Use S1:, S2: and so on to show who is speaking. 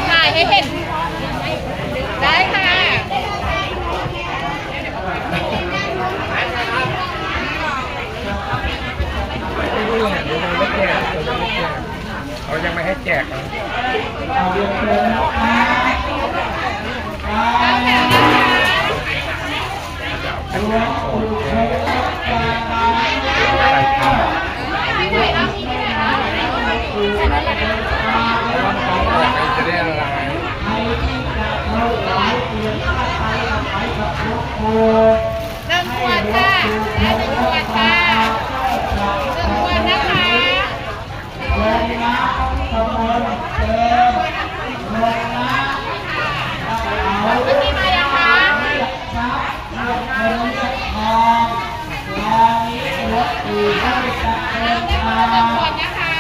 S1: ถ่ายให้เห็นได้ค่ะ
S2: เขายังไม่ให้แจกนะจะได้อะไร
S1: หนึ่งขวดค่ะหนึ่งขวดค่ะหนึ่งขวดนะคะเมื่อกี้มายังคะหนึ่งขวดนะคะ